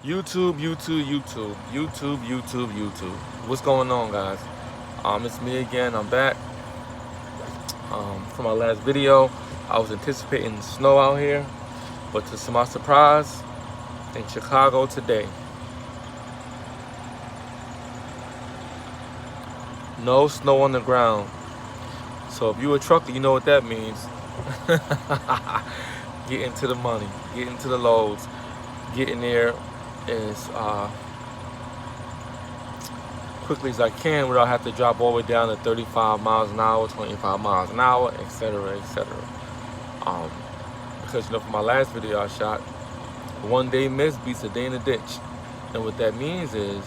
YouTube. What's going on, guys? It's me again. I'm back. For my last video, I was anticipating snow out here, but to my surprise, in Chicago today, no snow on the ground. So if you're a trucker, you know what that means. Get into the money, get into the loads, get in there as quickly as I can without having to drop all the way down to 35 miles an hour, 25 miles an hour, etc., etc. Um, because for my last video I shot, one day miss beats a day in the ditch, and what that means is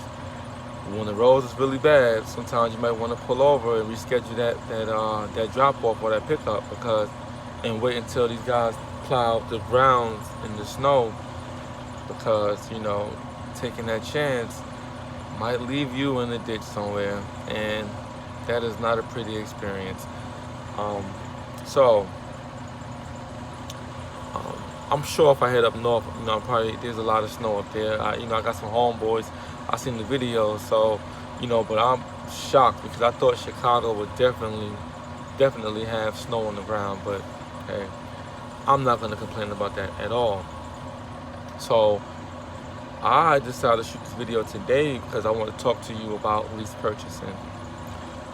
when the roads is really bad, sometimes you might want to pull over and reschedule that drop off or that pickup and wait until these guys plow the grounds in the snow, because taking that chance might leave you in the ditch somewhere, and that is not a pretty experience. So I'm sure if I head up north, probably there's a lot of snow up there. I got some homeboys. I seen the videos, so but I'm shocked because I thought Chicago would definitely have snow on the ground. But hey, I'm not gonna complain about that at all. So I decided to shoot this video today because I want to talk to you about lease purchasing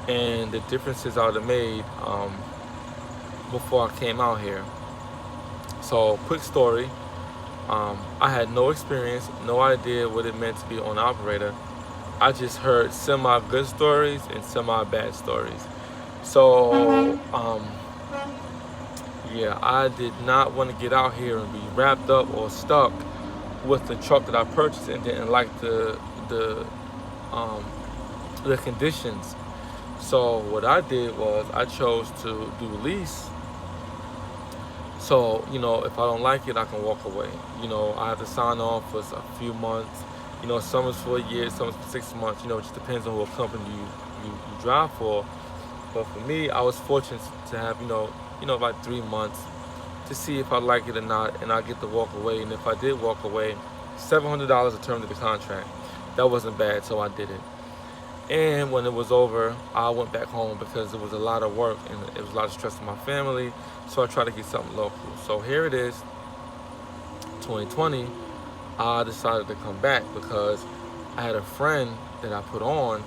and the differences I would have made before I came out here. So, quick story. I had no experience, no idea what it meant to be an owner operator. I just heard semi-good stories and semi-bad stories. So, yeah, I did not want to get out here and be wrapped up or stuck with the truck that I purchased and didn't like the conditions. So what I did was I chose to do lease. So if I don't like it, I can walk away. I have to sign on for a few months. Some is for a year, some is for 6 months. It just depends on what company you drive for. But for me, I was fortunate to have about 3 months to see if I like it or not, and I get to walk away. And if I did walk away, $700 a term to the contract. That wasn't bad, so I did it. And when it was over, I went back home because it was a lot of work and it was a lot of stress on my family. So I tried to get something local. So here it is, 2020. I decided to come back because I had a friend that I put on,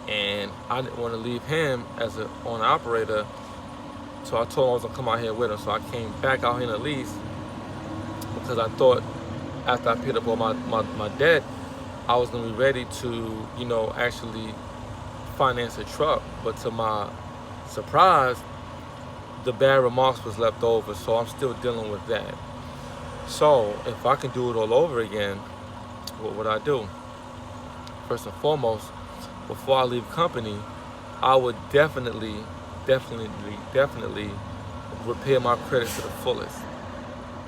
and I didn't want to leave him as an owner operator. So I told him I was gonna come out here with him. So I came back out here in a lease because I thought after I paid up all my debt, I was gonna be ready to, actually finance a truck. But to my surprise, the bad remarks was left over, so I'm still dealing with that. So if I can do it all over again, what would I do? First and foremost, before I leave company, I would definitely repair my credit to the fullest.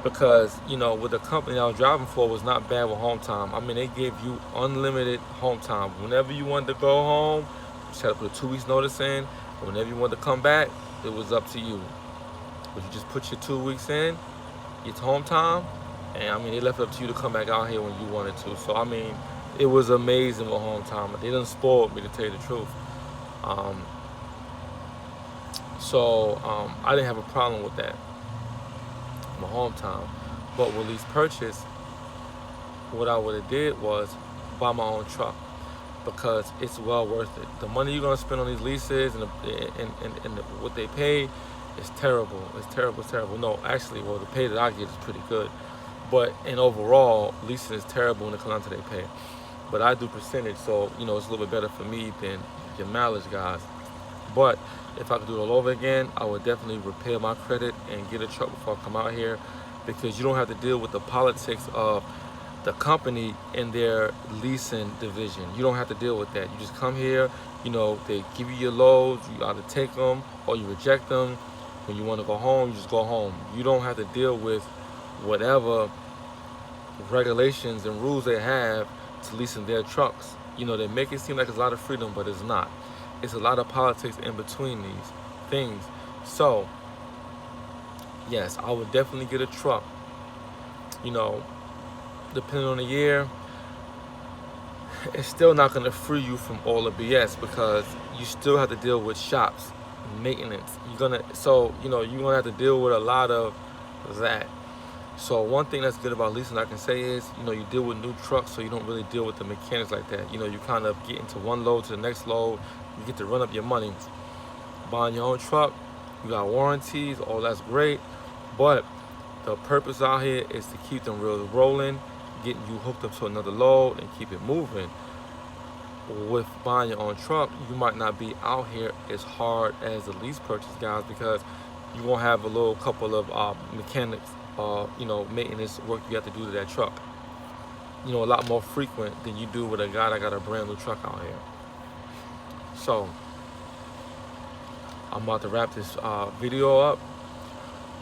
Because, with the company I was driving for was not bad with home time. I mean, they gave you unlimited home time. Whenever you wanted to go home, you just had to put a 2 weeks notice in. And whenever you wanted to come back, it was up to you. But you just put your 2 weeks in, it's home time, and they left it up to you to come back out here when you wanted to. So, it was amazing with home time. They done spoiled me, to tell you the truth. I didn't have a problem with that, my home time. But with lease purchase, what I would have did was buy my own truck, because it's well worth it. The money you're gonna spend on these leases and what they pay is terrible. It's terrible. No, actually, well, the pay that I get is pretty good. But in overall, leasing is terrible when it comes down to their pay. But I do percentage, so it's a little bit better for me than your mileage guys. But if I could do it all over again, I would definitely repair my credit and get a truck before I come out here, because you don't have to deal with the politics of the company and their leasing division. You don't have to deal with that. You just come here, they give you your loads, you either take them or you reject them. When you want to go home, you just go home. You don't have to deal with whatever regulations and rules they have to leasing their trucks. They make it seem like it's a lot of freedom, but it's not. It's a lot of politics in between these things. So, yes, I would definitely get a truck. Depending on the year, it's still not going to free you from all the BS, because you still have to deal with shops, maintenance. You're gonna have to deal with a lot of that. So one thing that's good about leasing, I can say, is you deal with new trucks, so you don't really deal with the mechanics like that. You kind of get into one load to the next load. You get to run up your money. Buying your own truck, you got warranties, all that's great, but the purpose out here is to keep them reels rolling, getting you hooked up to another load, and keep it moving. With buying your own truck, you might not be out here as hard as the lease purchase guys, because you're gonna have a little couple of mechanics, maintenance work you have to do to that truck. A lot more frequent than you do with a guy that got a brand new truck out here. So I'm about to wrap this video up,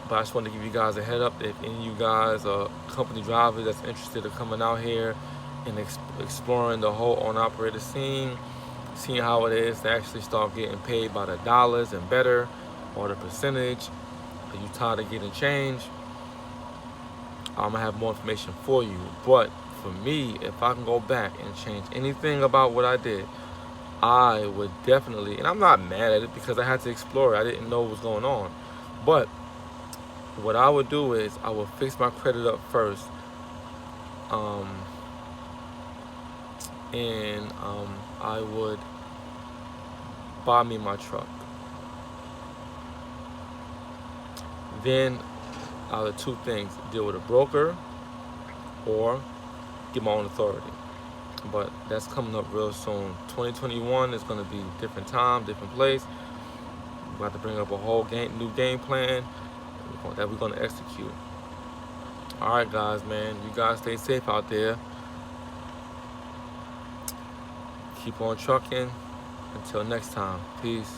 but I just wanted to give you guys a head up. If any of you guys are company drivers that's interested in coming out here and exploring the whole owner-operator scene, seeing how it is to actually start getting paid by the dollars and better, or the percentage, are you tired of getting changed, I'm gonna have more information for you. But for me, if I can go back and change anything about what I did, I would definitely, and I'm not mad at it because I had to explore it. I didn't know what was going on. But what I would do is I would fix my credit up first. And I would buy me my truck. Then out of two things, deal with a broker or get my own authority. But that's coming up real soon. 2021 is going to be different time, different place. We're about to bring up a whole new game plan that we're going to execute. All right, guys, man. You guys stay safe out there. Keep on trucking. Until next time. Peace.